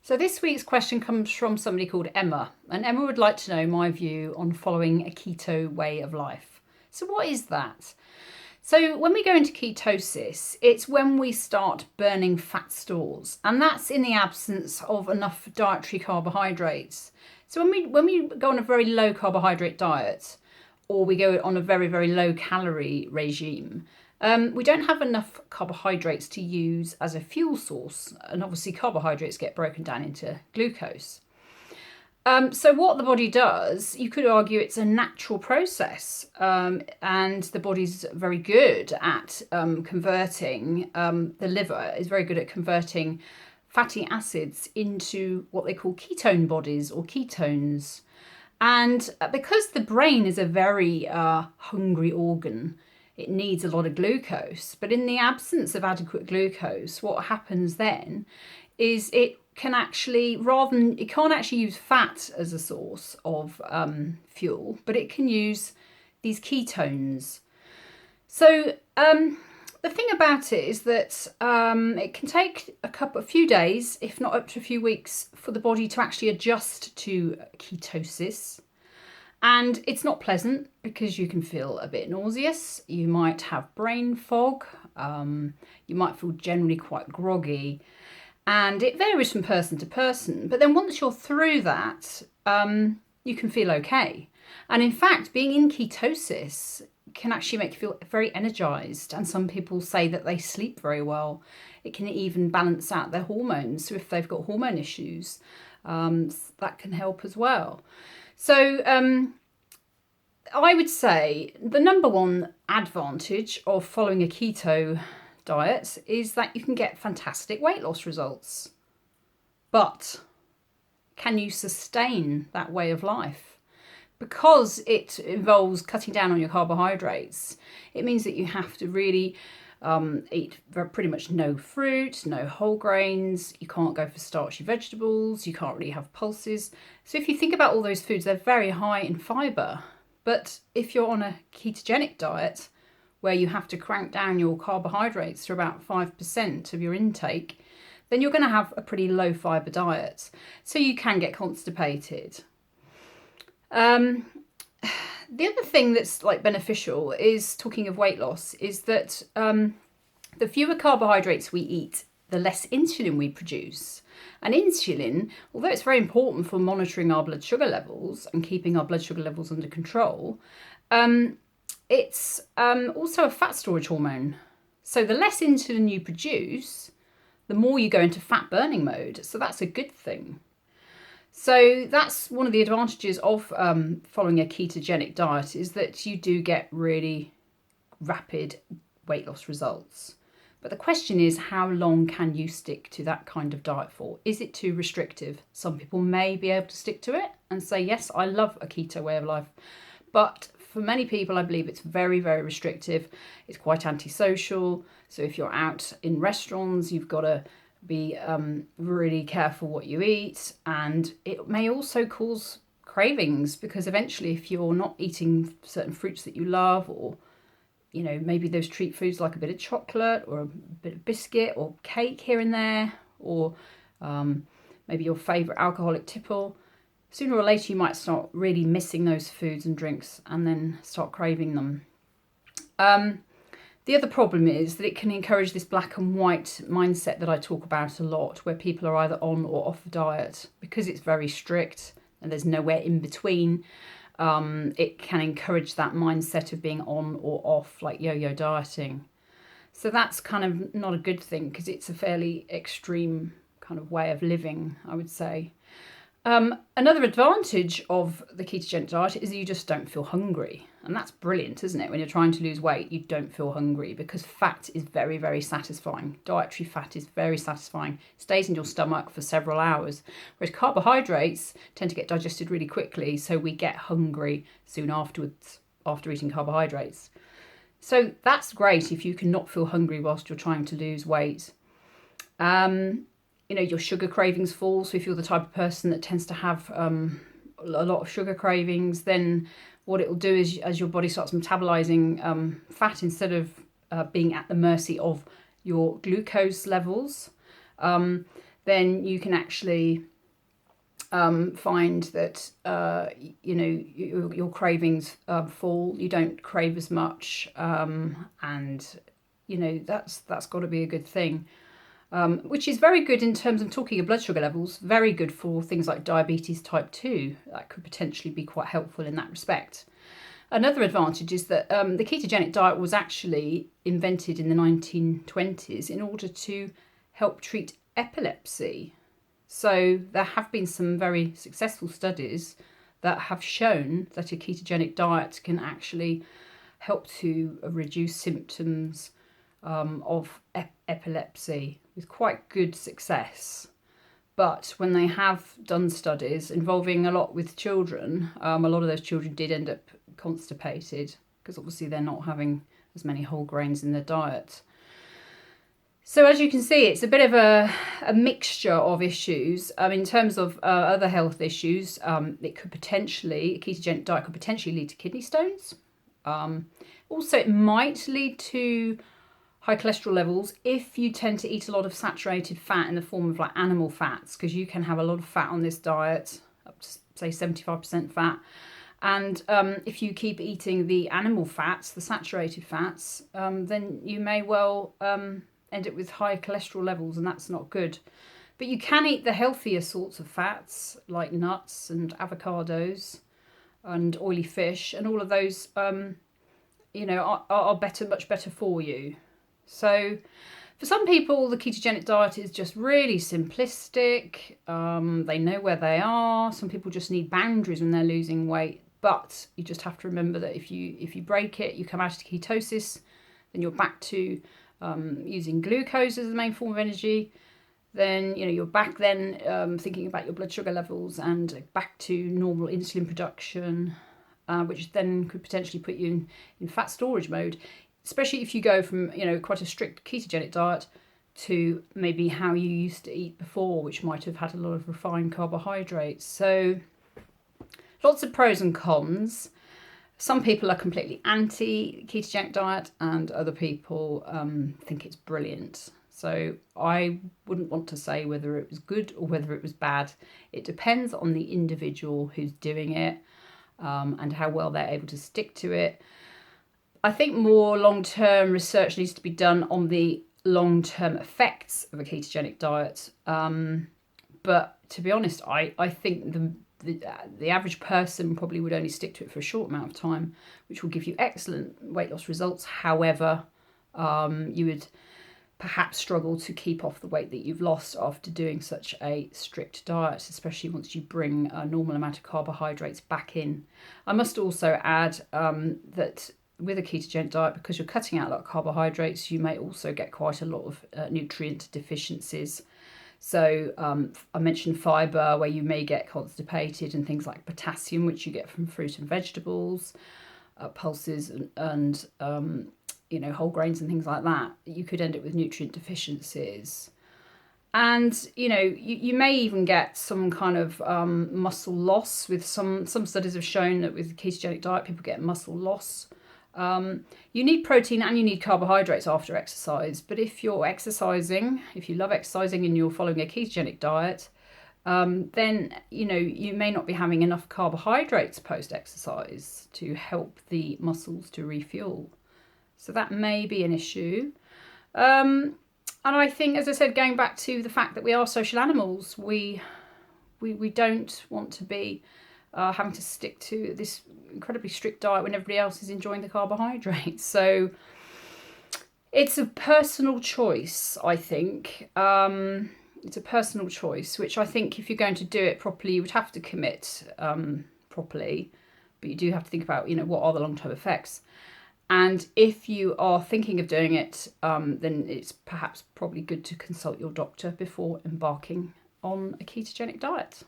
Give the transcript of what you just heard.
So this week's question comes from somebody called Emma, and Emma would like to know my view on following a keto way of life. So what is that? So when we go into ketosis, it's when we start burning fat stores, and that's in the absence of enough dietary carbohydrates. So when we go on a very low carbohydrate diet, or we go on a very, very low calorie regime, we don't have enough carbohydrates to use as a fuel source, and obviously carbohydrates get broken down into glucose. So what the body does, you could argue it's a natural process, and the body's very good at converting, the liver is very good at converting fatty acids into what they call ketone bodies or ketones. And because the brain is a very hungry organ, it needs a lot of glucose. But in the absence of adequate glucose, what happens then is it can't actually use fat as a source of fuel, but it can use these ketones. So the thing about it is that it can take a few days, if not up to a few weeks, for the body to actually adjust to ketosis. And it's not pleasant because you can feel a bit nauseous. You might have brain fog. You might feel generally quite groggy. And it varies from person to person. But then once you're through that, you can feel okay. And in fact, being in ketosis can actually make you feel very energized. And some people say that they sleep very well. It can even balance out their hormones. So if they've got hormone issues, that can help as well. So I would say the number one advantage of following a keto diet is that you can get fantastic weight loss results. But can you sustain that way of life? Because it involves cutting down on your carbohydrates, it means that you have to really eat pretty much no fruit, no whole grains. You can't go for starchy vegetables. You can't really have pulses. So if you think about all those foods, they're very high in fibre. But if you're on a ketogenic diet, where you have to crank down your carbohydrates to about 5% of your intake, then you're going to have a pretty low fibre diet. So you can get constipated. The other thing that's beneficial is, talking of weight loss, is that the fewer carbohydrates we eat, the less insulin we produce. And insulin, although it's very important for monitoring our blood sugar levels and keeping our blood sugar levels under control, it's also a fat storage hormone. So the less insulin you produce, the more you go into fat burning mode. So that's a good thing. So that's one of the advantages of following a ketogenic diet, is that you do get really rapid weight loss results. But the question is, how long can you stick to that kind of diet for? Is it too restrictive? Some people may be able to stick to it and say, yes, I love a keto way of life. But for many people, I believe it's very, very restrictive. It's quite antisocial. So if you're out in restaurants, you've got to be really careful what you eat. And it may also cause cravings, because eventually if you're not eating certain fruits that you love, or maybe those treat foods like a bit of chocolate or a bit of biscuit or cake here and there, or maybe your favourite alcoholic tipple, sooner or later you might start really missing those foods and drinks and then start craving them. The other problem is that it can encourage this black and white mindset that I talk about a lot, where people are either on or off a diet. Because it's very strict and there's nowhere in between, it can encourage that mindset of being on or off, like yo-yo dieting. So that's kind of not a good thing, because it's a fairly extreme kind of way of living, I would say. Another advantage of the ketogenic diet is that you just don't feel hungry. And that's brilliant, isn't it? When you're trying to lose weight, you don't feel hungry, because fat is very, very satisfying. Dietary fat is very satisfying. It stays in your stomach for several hours. Whereas carbohydrates tend to get digested really quickly, so we get hungry soon afterwards, after eating carbohydrates. So that's great if you can not feel hungry whilst you're trying to lose weight. Your sugar cravings fall. So if you're the type of person that tends to have a lot of sugar cravings, then what it will do is, as your body starts metabolizing fat, instead of being at the mercy of your glucose levels, then you can actually find that your cravings fall. You don't crave as much, and that's got to be a good thing. Which is very good in terms of talking of blood sugar levels, very good for things like diabetes type 2. That could potentially be quite helpful in that respect. Another advantage is that the ketogenic diet was actually invented in the 1920s in order to help treat epilepsy. So there have been some very successful studies that have shown that a ketogenic diet can actually help to reduce symptoms of epilepsy with quite good success. But when they have done studies involving a lot with children, a lot of those children did end up constipated because obviously they're not having as many whole grains in their diet. So as you can see, it's a bit of a mixture of issues. In terms of other health issues, a ketogenic diet could potentially lead to kidney stones. Also, it might lead to high cholesterol levels if you tend to eat a lot of saturated fat in the form of like animal fats, because you can have a lot of fat on this diet, up to say 75% fat. And if you keep eating the animal fats, the saturated fats, then you may well end up with high cholesterol levels, and that's not good. But you can eat the healthier sorts of fats like nuts and avocados and oily fish, and all of those are much better for you. So for some people, the ketogenic diet is just really simplistic. They know where they are. Some people just need boundaries when they're losing weight. But you just have to remember that if you break it, you come out of ketosis, then you're back to using glucose as the main form of energy. Then you're back then thinking about your blood sugar levels and back to normal insulin production, which then could potentially put you in fat storage mode. Especially if you go from quite a strict ketogenic diet to maybe how you used to eat before, which might have had a lot of refined carbohydrates. So lots of pros and cons. Some people are completely anti ketogenic diet, and other people think it's brilliant. So I wouldn't want to say whether it was good or whether it was bad. It depends on the individual who's doing it and how well they're able to stick to it. I think more long-term research needs to be done on the long-term effects of a ketogenic diet. But to be honest, I think the average person probably would only stick to it for a short amount of time, which will give you excellent weight loss results. However, you would perhaps struggle to keep off the weight that you've lost after doing such a strict diet, especially once you bring a normal amount of carbohydrates back in. I must also add that with a ketogenic diet, because you're cutting out a lot of carbohydrates, you may also get quite a lot of nutrient deficiencies. So I mentioned fibre, where you may get constipated, and things like potassium, which you get from fruit and vegetables, pulses and whole grains and things like that. You could end up with nutrient deficiencies. And, you may even get some kind of muscle loss. With some studies have shown that with the ketogenic diet, people get muscle loss. You need protein and you need carbohydrates after exercise. But if you're exercising, if you love exercising and you're following a ketogenic diet, then, you may not be having enough carbohydrates post-exercise to help the muscles to refuel. So that may be an issue. And I think, as I said, going back to the fact that we are social animals, we don't want to be having to stick to this incredibly strict diet when everybody else is enjoying the carbohydrates. So it's a personal choice, I think. It's a personal choice, which I think if you're going to do it properly, you would have to commit properly. But you do have to think about, what are the long-term effects. And if you are thinking of doing it, then it's perhaps probably good to consult your doctor before embarking on a ketogenic diet.